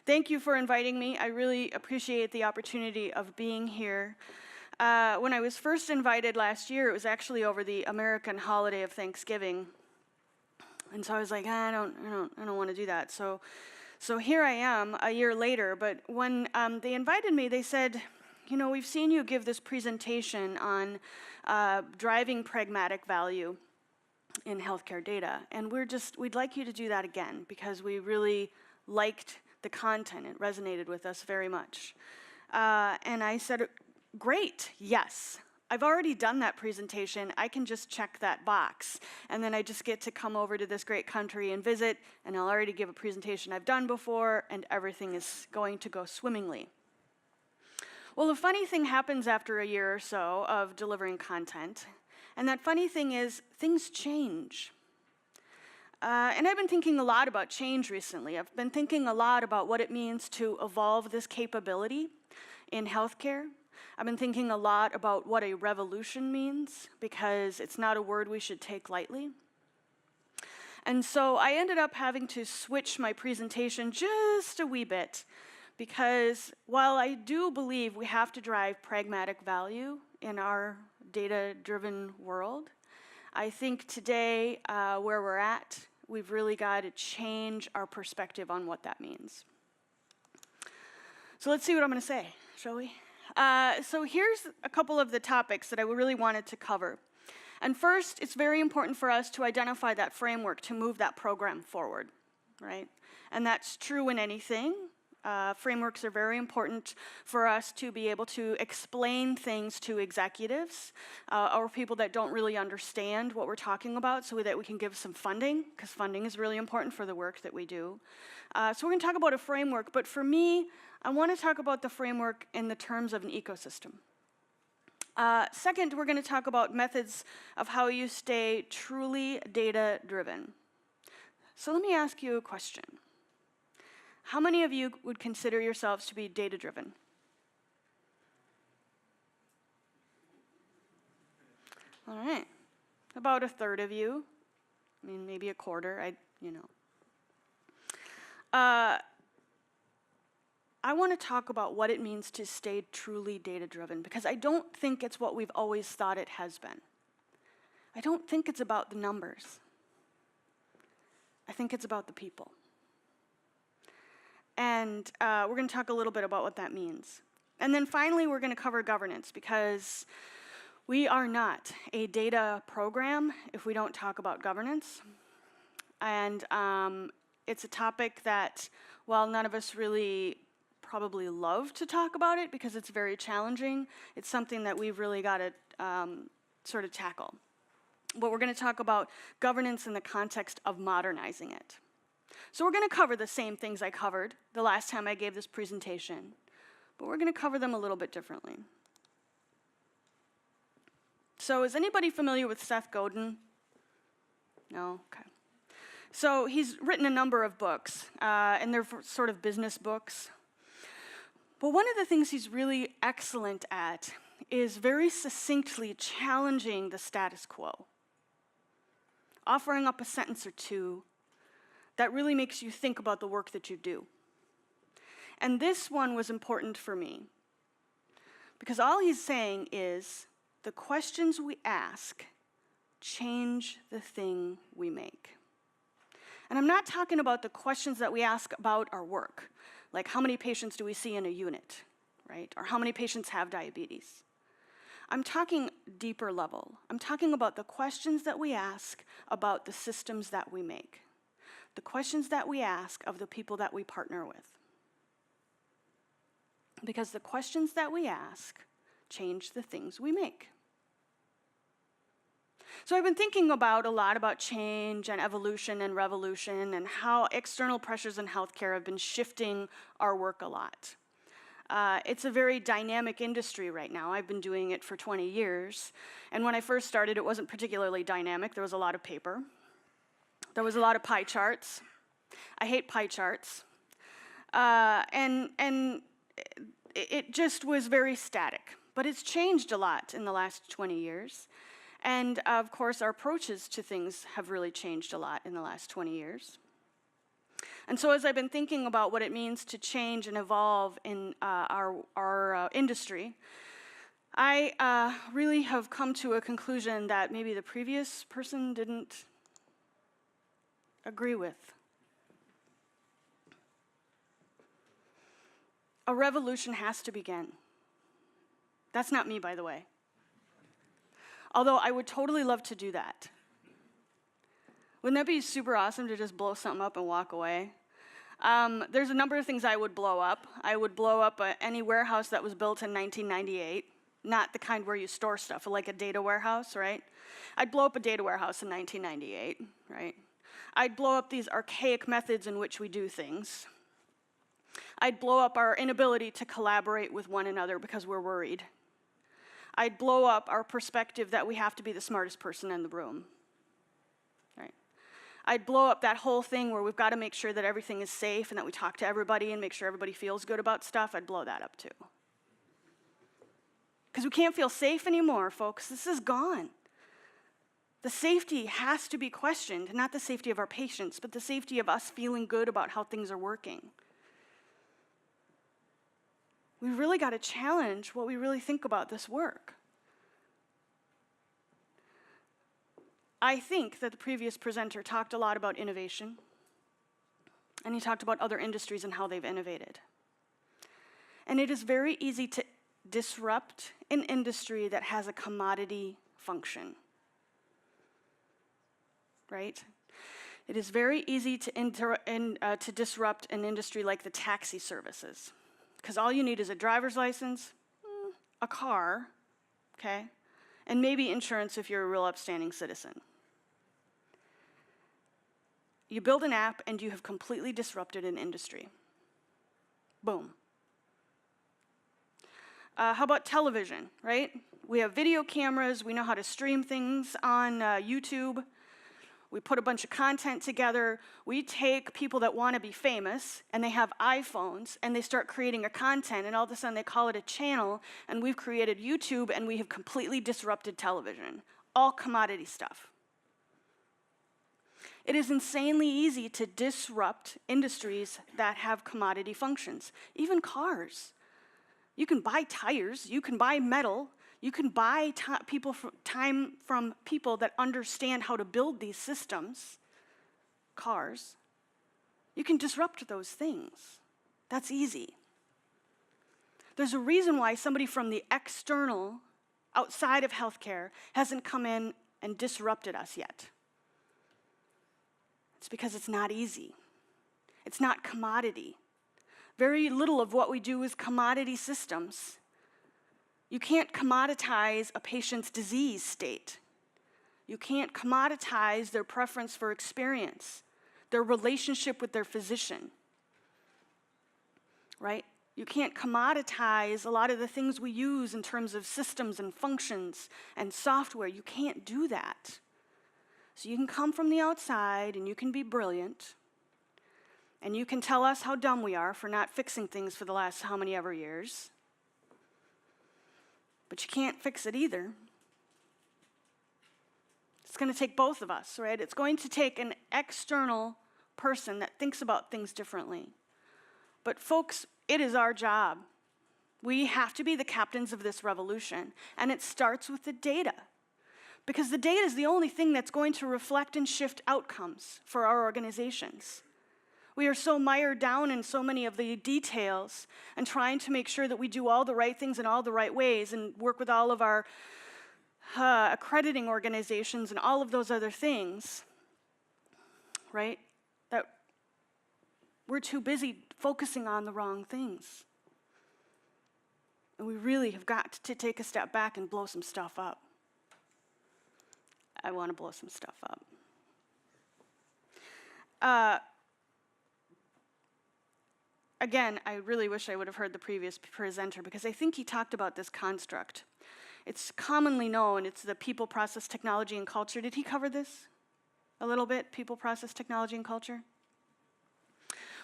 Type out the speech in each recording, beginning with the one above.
Thank you for inviting me. I really appreciate the opportunity of being here. When I was first invited last year, it was actually over the American holiday of Thanksgiving. And so I was like, I don't want to do that. So here I am a year later. But when they invited me, they said, you know, we've seen you give this presentation on driving pragmatic value in healthcare data. And we'd like you to do that again because we really liked the content. It resonated with us very much. And I said, great, yes. I've already done that presentation. I can just check that box. And then I just get to come over to this great country and visit, and I'll already give a presentation I've done before, and everything is going to go swimmingly. Well, a funny thing happens after a year or so of delivering content. And that funny thing is, things change. And I've been thinking a lot about change recently. I've been thinking a lot about what it means to evolve this capability in healthcare. I've been thinking a lot about what a revolution means, because it's not a word we should take lightly. And so I ended up having to switch my presentation just a wee bit, because while I do believe we have to drive pragmatic value in our data-driven world, I think today, where we're at, we've really got to change our perspective on what that means. So let's see what I'm going to say, shall we? So here's a couple of the topics that I really wanted to cover. And first, it's very important for us to identify that framework to move that program forward, right? And that's true in anything. Frameworks are very important for us to be able to explain things to executives or people that don't really understand what we're talking about, so that we can give some funding, because funding is really important for the work that we do. So we're going to talk about a framework, but for me, I want to talk about the framework in the terms of an ecosystem. Second, we're going to talk about methods of how you stay truly data-driven. So let me ask you a question. How many of you would consider yourselves to be data-driven? All right. About a third of you. I mean, maybe a quarter, I want to talk about what it means to stay truly data-driven, because I don't think it's what we've always thought it has been. I don't think it's about the numbers. I think it's about the people. And we're going to talk a little bit about what that means. And then finally, we're going to cover governance, because we are not a data program if we don't talk about governance. And it's a topic that, while none of us really probably love to talk about it because it's very challenging, it's something that we've really got to sort of tackle. But we're going to talk about governance in the context of modernizing it. So we're going to cover the same things I covered the last time I gave this presentation, but we're going to cover them a little bit differently. So is anybody familiar with Seth Godin? No? Okay. So he's written a number of books, and they're sort of business books. But one of the things he's really excellent at is very succinctly challenging the status quo, offering up a sentence or two that really makes you think about the work that you do. And this one was important for me, because all he's saying is the questions we ask change the thing we make. And I'm not talking about the questions that we ask about our work, like how many patients do we see in a unit, right? Or how many patients have diabetes. I'm talking deeper level. I'm talking about the questions that we ask about the systems that we make. The questions that we ask of the people that we partner with. Because the questions that we ask change the things we make. So I've been thinking a lot about change and evolution and revolution, and how external pressures in healthcare have been shifting our work a lot. It's a very dynamic industry right now. I've been doing it for 20 years. And when I first started, it wasn't particularly dynamic. There was a lot of paper. There was a lot of pie charts. I hate pie charts. And it just was very static. But it's changed a lot in the last 20 years. And of course, our approaches to things have really changed a lot in the last 20 years. And so as I've been thinking about what it means to change and evolve in our industry, I really have come to a conclusion that maybe the previous person didn't agree with. A revolution has to begin. That's not me, by the way. Although I would totally love to do that. Wouldn't that be super awesome to just blow something up and walk away? There's a number of things I would blow up. I would blow up any warehouse that was built in 1998, not the kind where you store stuff, like a data warehouse, right? I'd blow up a data warehouse in 1998, right? I'd blow up these archaic methods in which we do things. I'd blow up our inability to collaborate with one another because we're worried. I'd blow up our perspective that we have to be the smartest person in the room. Right? I'd blow up that whole thing where we've got to make sure that everything is safe and that we talk to everybody and make sure everybody feels good about stuff. I'd blow that up too. Because we can't feel safe anymore, folks. This is gone. The safety has to be questioned, not the safety of our patients, but the safety of us feeling good about how things are working. We've really got to challenge what we really think about this work. I think that the previous presenter talked a lot about innovation, and he talked about other industries and how they've innovated. And it is very easy to disrupt an industry that has a commodity function, right? It is very easy to disrupt an industry like the taxi services, because all you need is a driver's license, a car, okay, and maybe insurance if you're a real upstanding citizen. You build an app and you have completely disrupted an industry. Boom. How about television, right? We have video cameras, we know how to stream things on YouTube. We put a bunch of content together. We take people that want to be famous, and they have iPhones, and they start creating a content, and all of a sudden they call it a channel, and we've created YouTube, and we have completely disrupted television. All commodity stuff. It is insanely easy to disrupt industries that have commodity functions, even cars. You can buy tires, you can buy metal, you can buy time from people that understand how to build these systems, cars. You can disrupt those things. That's easy. There's a reason why somebody from the external, outside of healthcare, hasn't come in and disrupted us yet. It's because it's not easy. It's not commodity. Very little of what we do is commodity systems. You can't commoditize a patient's disease state. You can't commoditize their preference for experience, their relationship with their physician, right? You can't commoditize a lot of the things we use in terms of systems and functions and software. You can't do that. So you can come from the outside and you can be brilliant and you can tell us how dumb we are for not fixing things for the last how many ever years. But you can't fix it either. It's going to take both of us, right? It's going to take an external person that thinks about things differently. But folks, it is our job. We have to be the captains of this revolution, and it starts with the data. Because the data is the only thing that's going to reflect and shift outcomes for our organizations. We are so mired down in so many of the details and trying to make sure that we do all the right things in all the right ways and work with all of our accrediting organizations and all of those other things, right? That we're too busy focusing on the wrong things. And we really have got to take a step back and blow some stuff up. I want to blow some stuff up. Again, I really wish I would have heard the previous presenter because I think he talked about this construct. It's commonly known, it's the people, process, technology, and culture. Did he cover this a little bit, people, process, technology, and culture?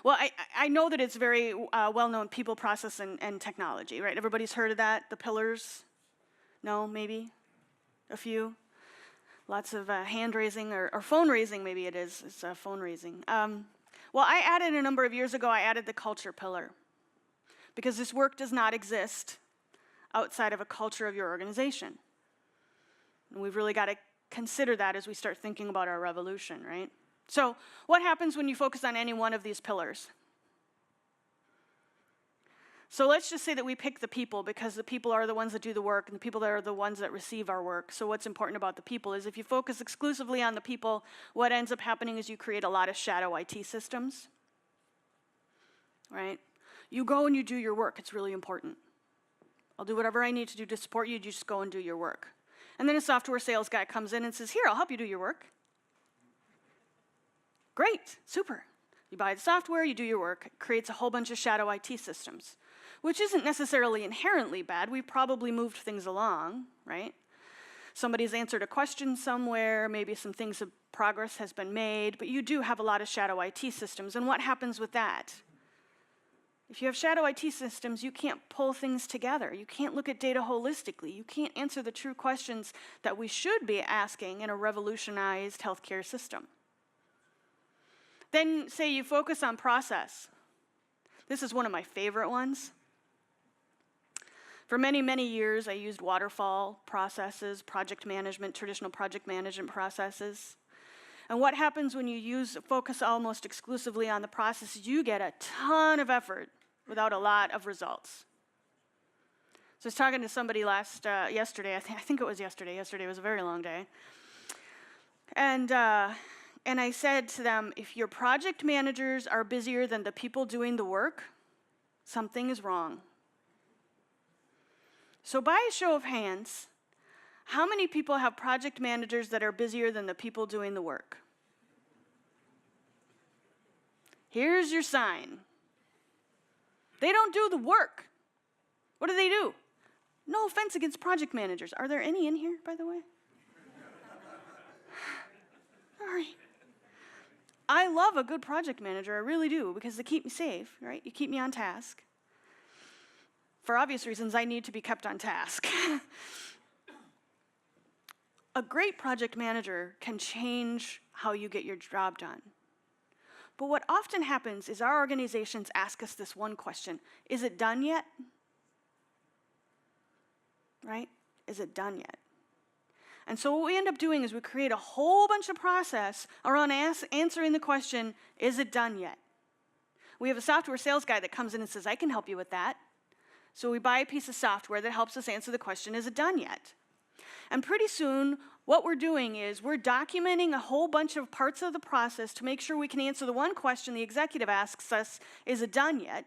Well, I know that it's very well-known, people, process, and technology, right? Everybody's heard of that, the pillars? No, maybe? A few? Lots of hand raising or phone raising, maybe it is. It's phone raising. Well, I added a number of years ago, I added the culture pillar, because this work does not exist outside of a culture of your organization. And we've really got to consider that as we start thinking about our revolution, right? So what happens when you focus on any one of these pillars? So let's just say that we pick the people, because the people are the ones that do the work and the people that are the ones that receive our work. So what's important about the people is if you focus exclusively on the people, what ends up happening is you create a lot of shadow IT systems, right? You go and you do your work. It's really important. I'll do whatever I need to do to support you. You just go and do your work. And then a software sales guy comes in and says, here, I'll help you do your work. Great, super. You buy the software, you do your work. It creates a whole bunch of shadow IT systems, which isn't necessarily inherently bad. We've probably moved things along, right? Somebody's answered a question somewhere, maybe some things of progress has been made, but you do have a lot of shadow IT systems. And what happens with that? If you have shadow IT systems, you can't pull things together. You can't look at data holistically. You can't answer the true questions that we should be asking in a revolutionized healthcare system. Then say you focus on process. This is one of my favorite ones. For many, many years, I used waterfall processes, project management, traditional project management processes. And what happens when you focus almost exclusively on the process is you get a ton of effort without a lot of results. So I was talking to somebody yesterday, I think it was yesterday. Yesterday was a very long day. And I said to them, if your project managers are busier than the people doing the work, something is wrong. So by a show of hands, how many people have project managers that are busier than the people doing the work? Here's your sign. They don't do the work. What do? No offense against project managers. Are there any in here, by the way? Sorry. I love a good project manager, I really do, because they keep me safe, right? You keep me on task. For obvious reasons, I need to be kept on task. A great project manager can change how you get your job done. But what often happens is our organizations ask us this one question: is it done yet? Right? Is it done yet? And so what we end up doing is we create a whole bunch of process around answering the question, is it done yet? We have a software sales guy that comes in and says, I can help you with that. So we buy a piece of software that helps us answer the question, is it done yet? And pretty soon, what we're doing is we're documenting a whole bunch of parts of the process to make sure we can answer the one question the executive asks us, is it done yet?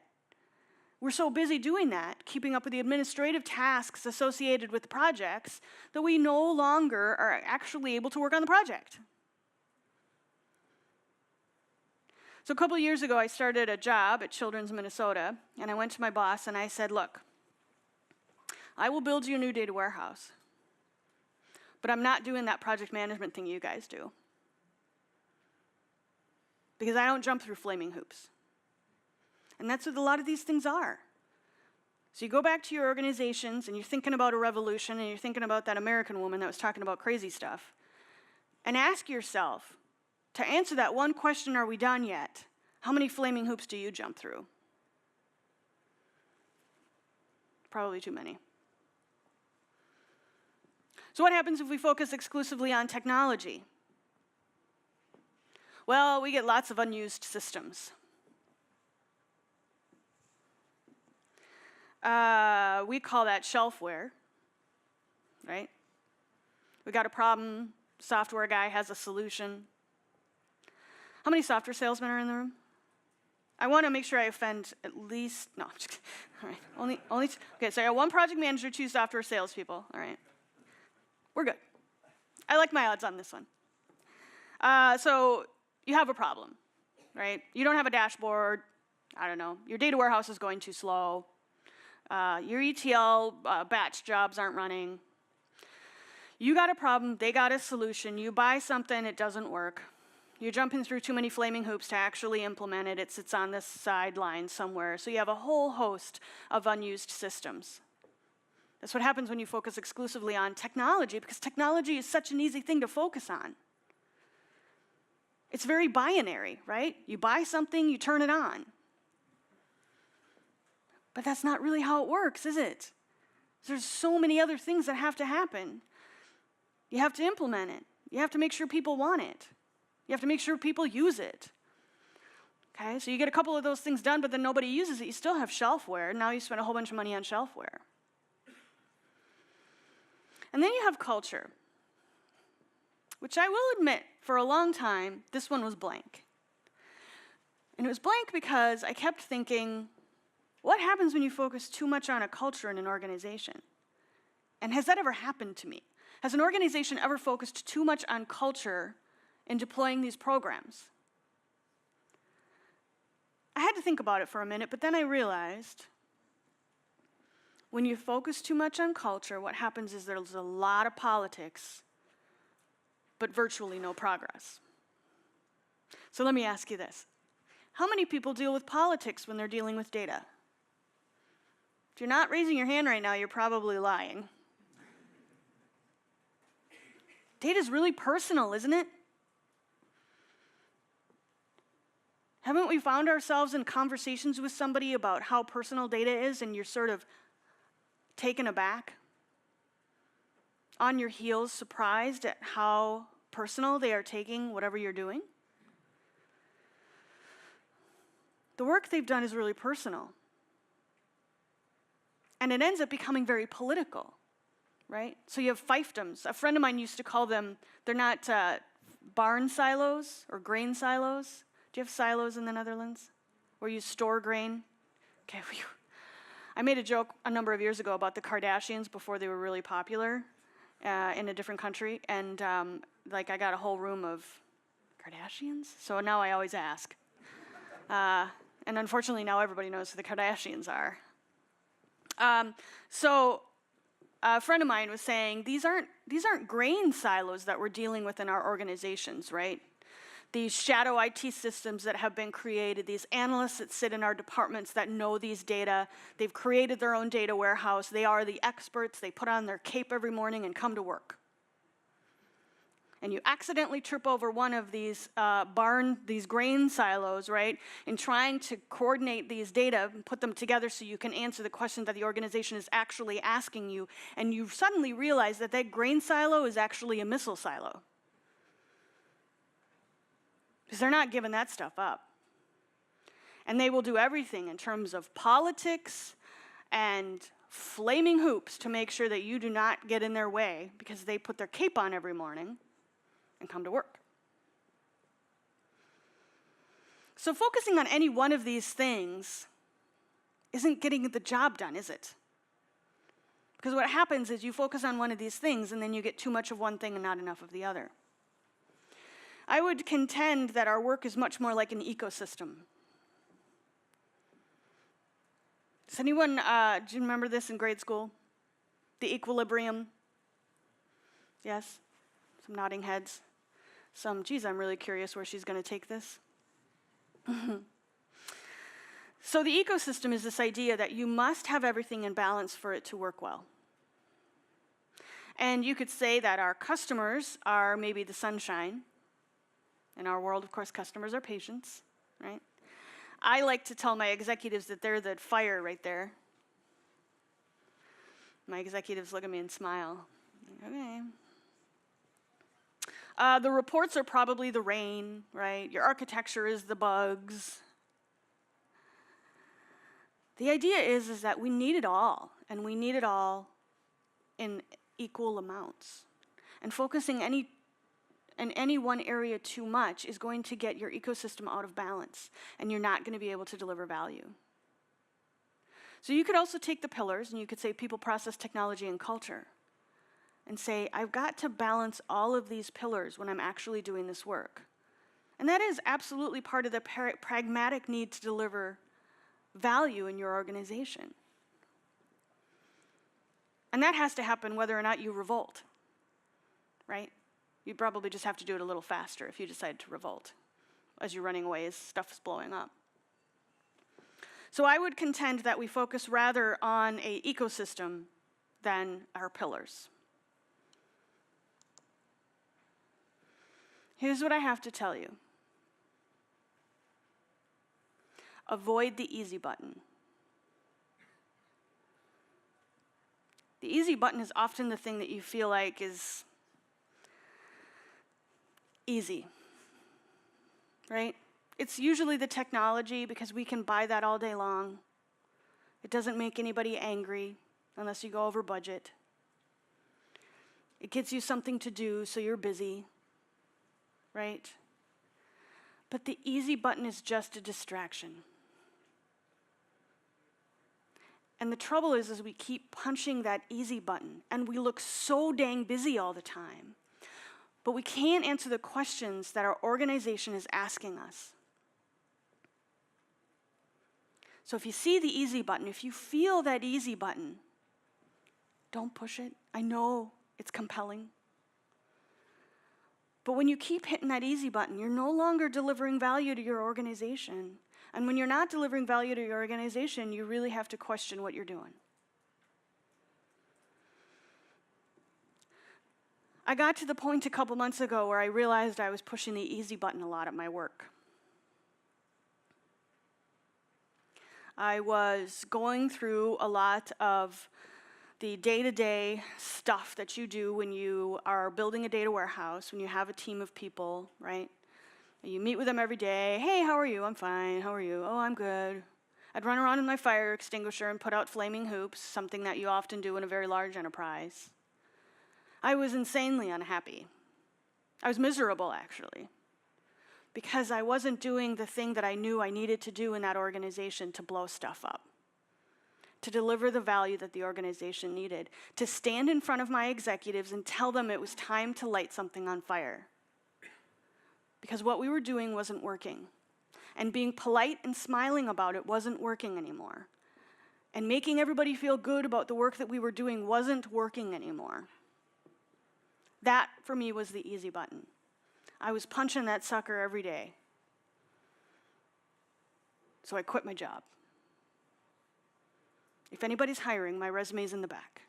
We're so busy doing that, keeping up with the administrative tasks associated with the projects, that we no longer are actually able to work on the project. So a couple years ago, I started a job at Children's Minnesota, and I went to my boss and I said, look, I will build you a new data warehouse, but I'm not doing that project management thing you guys do, because I don't jump through flaming hoops. And that's what a lot of these things are. So you go back to your organizations and you're thinking about a revolution and you're thinking about that American woman that was talking about crazy stuff, and ask yourself, to answer that one question, are we done yet? How many flaming hoops do you jump through? Probably too many. So what happens if we focus exclusively on technology? Well, we get lots of unused systems. We call that shelfware, right? We got a problem, software guy has a solution. How many software salesmen are in the room? I want to make sure I offend at least, no, I'm just kidding. All right, only, okay, so I got one project manager, 2 software salespeople, all right. We're good. I like my odds on this one. So you have a problem, right? You don't have a dashboard, I don't know, your data warehouse is going too slow, your ETL batch jobs aren't running. You got a problem, they got a solution, you buy something, it doesn't work. You're jumping through too many flaming hoops to actually implement it. It sits on the sideline somewhere. So you have a whole host of unused systems. That's what happens when you focus exclusively on technology, because technology is such an easy thing to focus on. It's very binary, right? You buy something, you turn it on. But that's not really how it works, is it? There's so many other things that have to happen. You have to implement it. You have to make sure people want it. You have to make sure people use it. Okay, so you get a couple of those things done, but then nobody uses it. You still have shelfware. Now you spend a whole bunch of money on shelfware. And then you have culture, which I will admit, for a long time, this one was blank. And it was blank because I kept thinking, what happens when you focus too much on a culture in an organization? And has that ever happened to me? Has an organization ever focused too much on culture in deploying these programs? I had to think about it for a minute, but then I realized when you focus too much on culture, what happens is there's a lot of politics, but virtually no progress. So let me ask you this. How many people deal with politics when they're dealing with data? If you're not raising your hand right now, you're probably lying. Data is really personal, isn't it? Haven't we found ourselves in conversations with somebody about how personal data is and you're sort of taken aback, on your heels, surprised at how personal they are taking whatever you're doing? The work they've done is really personal. And it ends up becoming very political, right? So you have fiefdoms. A friend of mine used to call them, they're not barn silos or grain silos. Do you have silos in the Netherlands where you store grain? Okay. I made a joke a number of years ago about the Kardashians before they were really popular in a different country. And I got a whole room of Kardashians. So now I always ask. And unfortunately now everybody knows who the Kardashians are. So a friend of mine was saying, these aren't grain silos that we're dealing with in our organizations, right? These shadow IT systems that have been created, these analysts that sit in our departments that know these data, they've created their own data warehouse, they are the experts, they put on their cape every morning and come to work. And you accidentally trip over one of these these grain silos, right, in trying to coordinate these data and put them together so you can answer the question that the organization is actually asking you, and you suddenly realize that that grain silo is actually a missile silo. Because they're not giving that stuff up. And they will do everything in terms of politics and flaming hoops to make sure that you do not get in their way because they put their cape on every morning and come to work. So focusing on any one of these things isn't getting the job done, is it? Because what happens is you focus on one of these things and then you get too much of one thing and not enough of the other. I would contend that our work is much more like an ecosystem. Does anyone, do you remember this in grade school? The equilibrium? Yes? Some nodding heads. Some, geez, I'm really curious where she's going to take this. So the ecosystem is this idea that you must have everything in balance for it to work well. And you could say that our customers are maybe the sunshine. In our world, of course, customers are patients, right? I like to tell my executives that they're the fire right there. My executives look at me and smile. Okay. The reports are probably the rain, right? Your architecture is the bugs. The idea is that we need it all, and we need it all in equal amounts. And focusing in any one area too much is going to get your ecosystem out of balance, and you're not going to be able to deliver value. So you could also take the pillars, and you could say people, process, technology, and culture, and say, I've got to balance all of these pillars when I'm actually doing this work. And that is absolutely part of the pragmatic need to deliver value in your organization. And that has to happen whether or not you revolt, right? You probably just have to do it a little faster if you decide to revolt as you're running away, as stuff's blowing up. So I would contend that we focus rather on an ecosystem than our pillars. Here's what I have to tell you. Avoid the easy button. The easy button is often the thing that you feel like is easy, right? It's usually the technology because we can buy that all day long. It doesn't make anybody angry unless you go over budget. It gets you something to do so you're busy, right? But the easy button is just a distraction. And the trouble is we keep punching that easy button, and we look so dang busy all the time. But we can't answer the questions that our organization is asking us. So if you see the easy button, if you feel that easy button, don't push it. I know it's compelling. But when you keep hitting that easy button, you're no longer delivering value to your organization. And when you're not delivering value to your organization, you really have to question what you're doing. I got to the point a couple months ago where I realized I was pushing the easy button a lot at my work. I was going through a lot of the day-to-day stuff that you do when you are building a data warehouse, when you have a team of people, right? You meet with them every day. Hey, how are you? I'm fine. How are you? Oh, I'm good. I'd run around in my fire extinguisher and put out flaming hoops, something that you often do in a very large enterprise. I was insanely unhappy. I was miserable, actually, because I wasn't doing the thing that I knew I needed to do in that organization to blow stuff up, to deliver the value that the organization needed, to stand in front of my executives and tell them it was time to light something on fire. Because what we were doing wasn't working. And being polite and smiling about it wasn't working anymore. And making everybody feel good about the work that we were doing wasn't working anymore. That, for me, was the easy button. I was punching that sucker every day. So I quit my job. If anybody's hiring, my resume's in the back.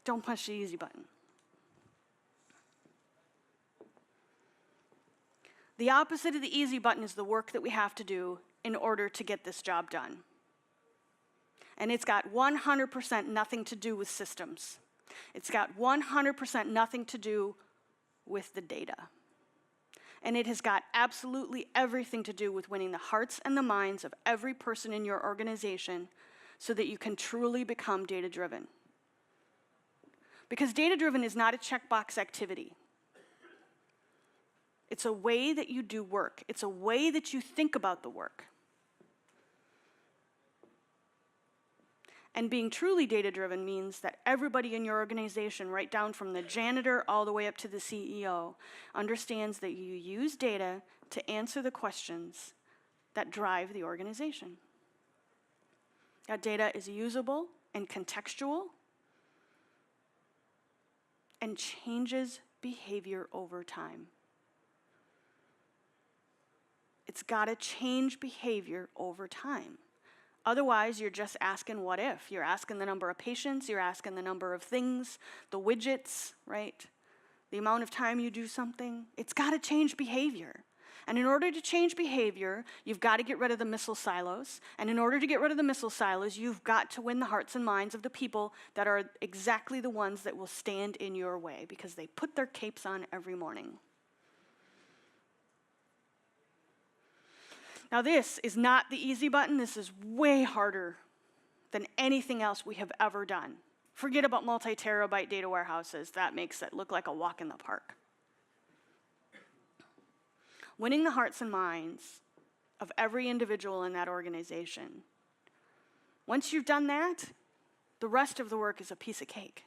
Don't punch the easy button. The opposite of the easy button is the work that we have to do in order to get this job done. And it's got 100% nothing to do with systems. It's got 100% nothing to do with the data. And it has got absolutely everything to do with winning the hearts and the minds of every person in your organization so that you can truly become data-driven. Because data-driven is not a checkbox activity. It's a way that you do work. It's a way that you think about the work. And being truly data-driven means that everybody in your organization, right down from the janitor all the way up to the CEO, understands that you use data to answer the questions that drive the organization. That data is usable and contextual and changes behavior over time. It's got to change behavior over time. Otherwise, you're just asking what if. You're asking the number of patients, you're asking the number of things, the widgets, right? The amount of time you do something. It's got to change behavior. And in order to change behavior, you've got to get rid of the missile silos. And in order to get rid of the missile silos, you've got to win the hearts and minds of the people that are exactly the ones that will stand in your way because they put their capes on every morning. Now this is not the easy button. This is way harder than anything else we have ever done. Forget about multi-terabyte data warehouses. That makes it look like a walk in the park. Winning the hearts and minds of every individual in that organization. Once you've done that, the rest of the work is a piece of cake.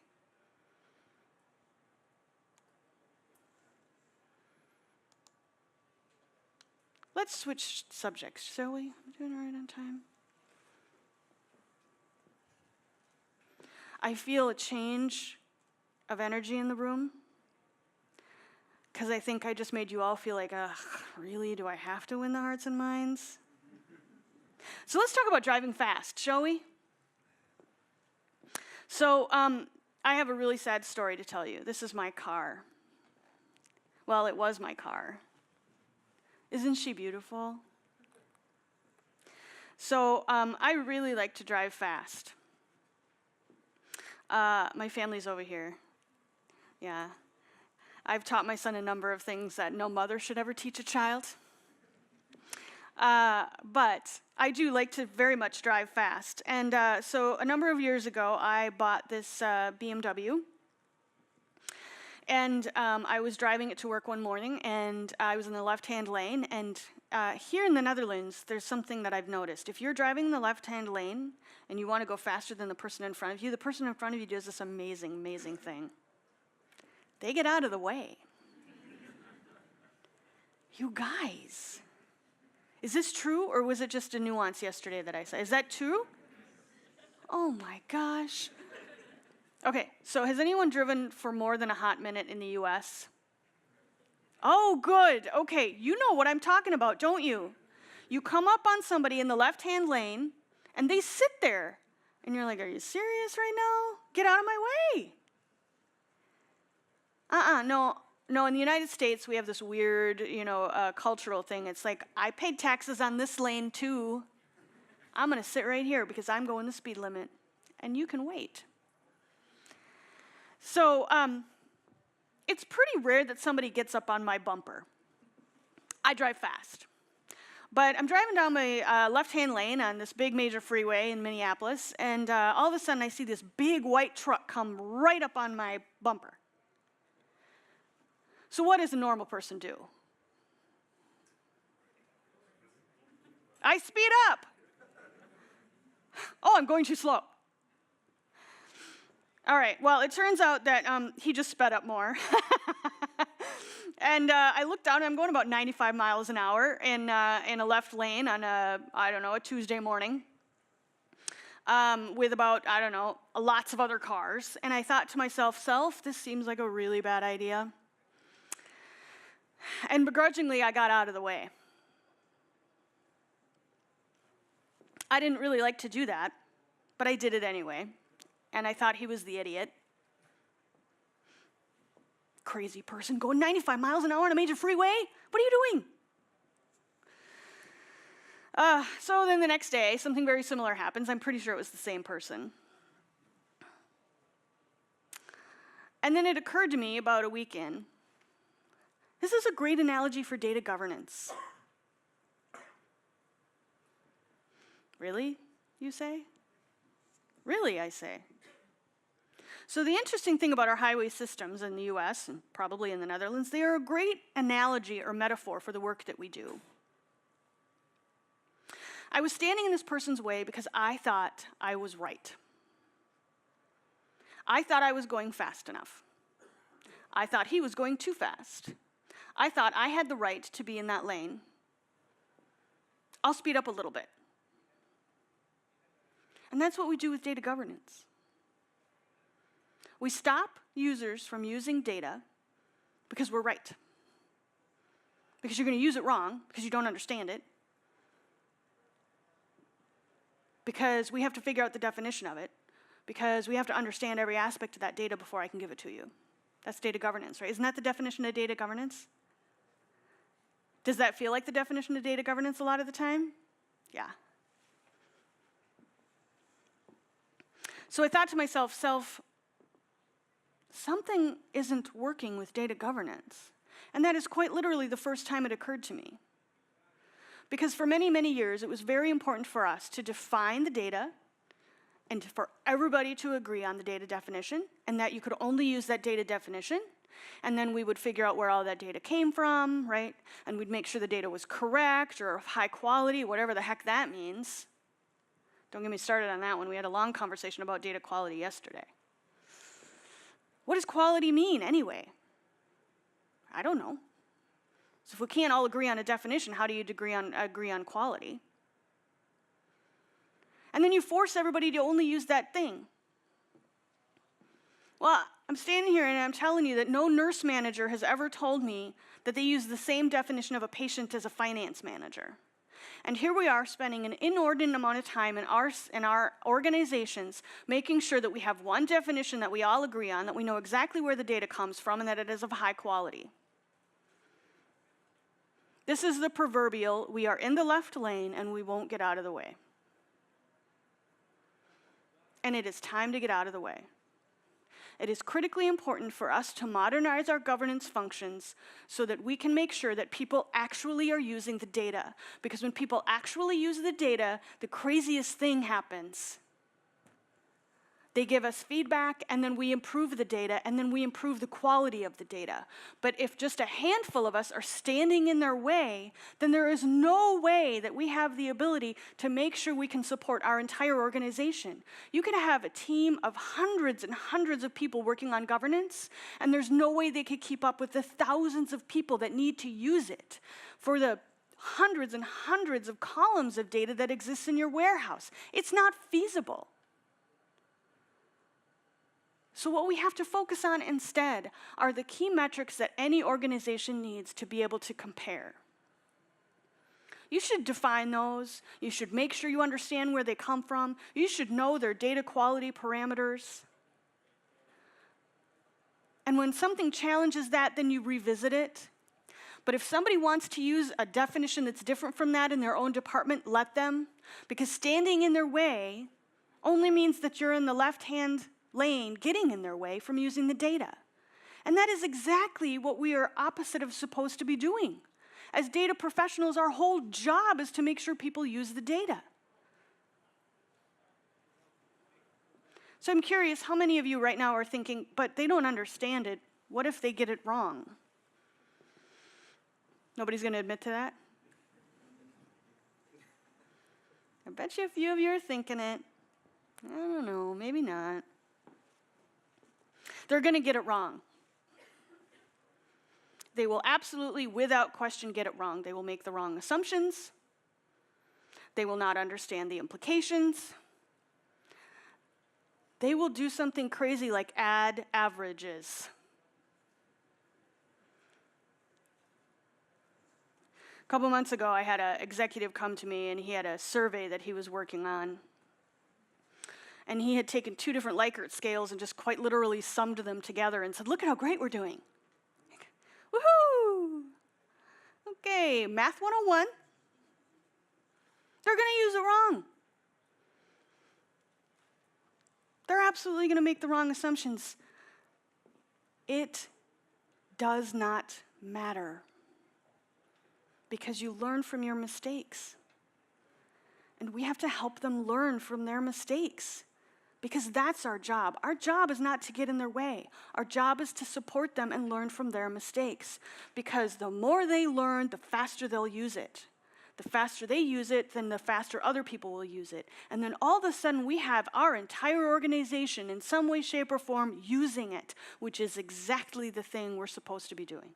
Let's switch subjects, shall we? We're doing all right on time. I feel a change of energy in the room because I think I just made you all feel like, really, do I have to win the hearts and minds? So let's talk about driving fast, shall we? So I have a really sad story to tell you. This is my car. Well, it was my car. Isn't she beautiful? So I really like to drive fast. My family's over here. Yeah. I've taught my son a number of things that no mother should ever teach a child. But I do like to very much drive fast. And so a number of years ago, I bought this BMW. And I was driving it to work one morning, and I was in the left-hand lane. And here in the Netherlands, there's something that I've noticed. If you're driving in the left-hand lane and you want to go faster than the person in front of you, the person in front of you does this amazing, amazing thing. They get out of the way. You guys, is this true, or was it just a nuance yesterday that I said? Is that true? Oh my gosh. Okay, so has anyone driven for more than a hot minute in the US? Oh, good. Okay, you know what I'm talking about, don't you? You come up on somebody in the left-hand lane, and they sit there. And you're like, are you serious right now? Get out of my way. No, in the United States, we have this weird, cultural thing. It's like, I paid taxes on this lane, too. I'm going to sit right here because I'm going the speed limit, and you can wait. So it's pretty rare that somebody gets up on my bumper. I drive fast. But I'm driving down my left-hand lane on this big major freeway in Minneapolis, and all of a sudden I see this big white truck come right up on my bumper. So what does a normal person do? I speed up. Oh, I'm going too slow. All right, well, it turns out that he just sped up more. And I looked down, and I'm going about 95 miles an hour in a left lane on a Tuesday morning with about, lots of other cars. And I thought to myself, this seems like a really bad idea. And begrudgingly, I got out of the way. I didn't really like to do that, but I did it anyway. And I thought he was the idiot. Crazy person going 95 miles an hour on a major freeway? What are you doing? So then the next day, something very similar happens. I'm pretty sure it was the same person. And then it occurred to me about a week in, this is a great analogy for data governance. Really, you say? Really, I say. So the interesting thing about our highway systems in the US, and probably in the Netherlands, they are a great analogy or metaphor for the work that we do. I was standing in this person's way because I thought I was right. I thought I was going fast enough. I thought he was going too fast. I thought I had the right to be in that lane. I'll speed up a little bit. And that's what we do with data governance. We stop users from using data because we're right. Because you're going to use it wrong, because you don't understand it. Because we have to figure out the definition of it. Because we have to understand every aspect of that data before I can give it to you. That's data governance, right? Isn't that the definition of data governance? Does that feel like the definition of data governance a lot of the time? Yeah. So I thought to myself, something isn't working with data governance. And that is quite literally the first time it occurred to me. Because for many, many years, it was very important for us to define the data and for everybody to agree on the data definition, and that you could only use that data definition, and then we would figure out where all that data came from, right? And we'd make sure the data was correct or of high quality, whatever the heck that means. Don't get me started on that one. We had a long conversation about data quality yesterday. What does quality mean anyway? I don't know. So if we can't all agree on a definition, how do you agree on quality? And then you force everybody to only use that thing. Well, I'm standing here and I'm telling you that no nurse manager has ever told me that they use the same definition of a patient as a finance manager. And here we are spending an inordinate amount of time in our organizations making sure that we have one definition that we all agree on, that we know exactly where the data comes from, and that it is of high quality. This is the proverbial, we are in the left lane and we won't get out of the way. And it is time to get out of the way. It is critically important for us to modernize our governance functions so that we can make sure that people actually are using the data. Because when people actually use the data, the craziest thing happens. They give us feedback, and then we improve the data, and then we improve the quality of the data. But if just a handful of us are standing in their way, then there is no way that we have the ability to make sure we can support our entire organization. You can have a team of hundreds and hundreds of people working on governance, and there's no way they could keep up with the thousands of people that need to use it for the hundreds and hundreds of columns of data that exists in your warehouse. It's not feasible. So what we have to focus on instead are the key metrics that any organization needs to be able to compare. You should define those. You should make sure you understand where they come from. You should know their data quality parameters. And when something challenges that, then you revisit it. But if somebody wants to use a definition that's different from that in their own department, let them. Because standing in their way only means that you're in the left-hand lane getting in their way from using the data. And that is exactly what we are opposite of supposed to be doing. As data professionals, our whole job is to make sure people use the data. So I'm curious, how many of you right now are thinking, but they don't understand it. What if they get it wrong? Nobody's going to admit to that? I bet you a few of you are thinking it. I don't know, maybe not. They're going to get it wrong. They will absolutely, without question, get it wrong. They will make the wrong assumptions. They will not understand the implications. They will do something crazy like add averages. A couple months ago, I had an executive come to me, and he had a survey that he was working on. And he had taken 2 different Likert scales and just quite literally summed them together and said, look at how great we're doing. Woohoo! Okay, Math 101. They're going to use it wrong. They're absolutely going to make the wrong assumptions. It does not matter because you learn from your mistakes. And we have to help them learn from their mistakes. Because that's our job. Our job is not to get in their way. Our job is to support them and learn from their mistakes. Because the more they learn, the faster they'll use it. The faster they use it, then the faster other people will use it. And then all of a sudden we have our entire organization in some way, shape, or form using it, which is exactly the thing we're supposed to be doing.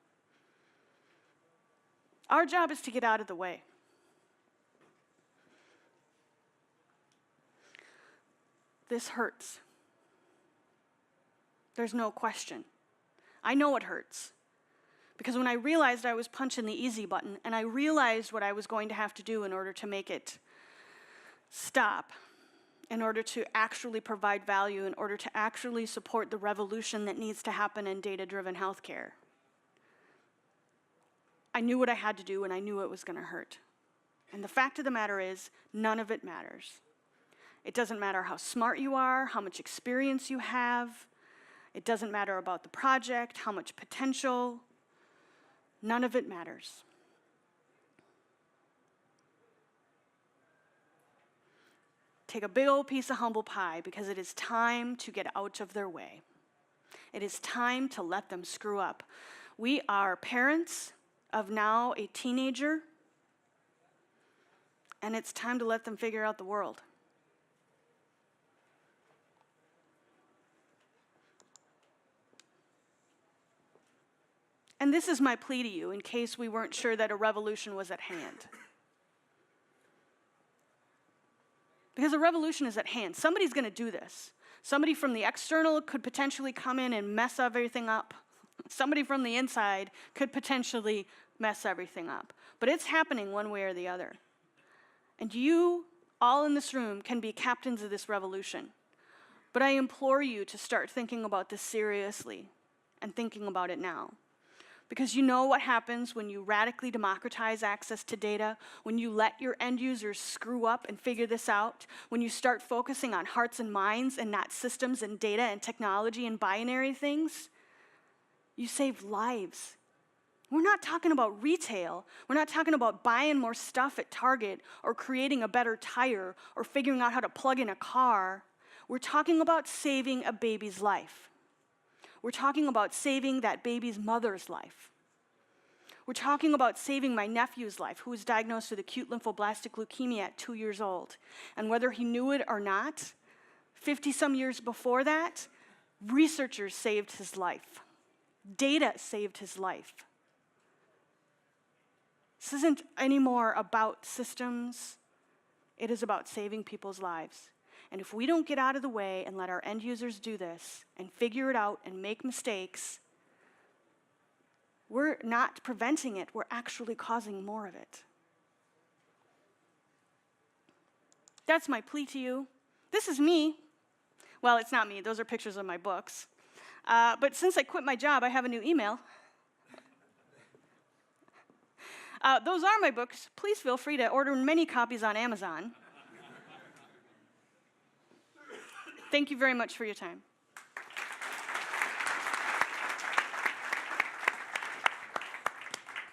Our job is to get out of the way. This hurts. There's no question. I know it hurts. Because when I realized I was punching the easy button, and I realized what I was going to have to do in order to make it stop, in order to actually provide value, in order to actually support the revolution that needs to happen in data-driven healthcare, I knew what I had to do, and I knew it was going to hurt. And the fact of the matter is, none of it matters. It doesn't matter how smart you are, how much experience you have. It doesn't matter about the project, how much potential. None of it matters. Take a big old piece of humble pie because it is time to get out of their way. It is time to let them screw up. We are parents of now a teenager, and it's time to let them figure out the world. And this is my plea to you in case we weren't sure that a revolution was at hand. Because a revolution is at hand. Somebody's going to do this. Somebody from the external could potentially come in and mess everything up. Somebody from the inside could potentially mess everything up. But it's happening one way or the other. And you, all in this room, can be captains of this revolution. But I implore you to start thinking about this seriously and thinking about it now. Because you know what happens when you radically democratize access to data, when you let your end users screw up and figure this out, when you start focusing on hearts and minds and not systems and data and technology and binary things, you save lives. We're not talking about retail. We're not talking about buying more stuff at Target or creating a better tire or figuring out how to plug in a car. We're talking about saving a baby's life. We're talking about saving that baby's mother's life. We're talking about saving my nephew's life, who was diagnosed with acute lymphoblastic leukemia at 2 years old. And whether he knew it or not, 50-some years before that, researchers saved his life. Data saved his life. This isn't anymore about systems. It is about saving people's lives. And if we don't get out of the way and let our end users do this and figure it out and make mistakes, we're not preventing it, we're actually causing more of it. That's my plea to you. This is me. Well, it's not me, those are pictures of my books. But since I quit my job, I have a new email. Those are my books. Please feel free to order many copies on Amazon. Thank you very much for your time.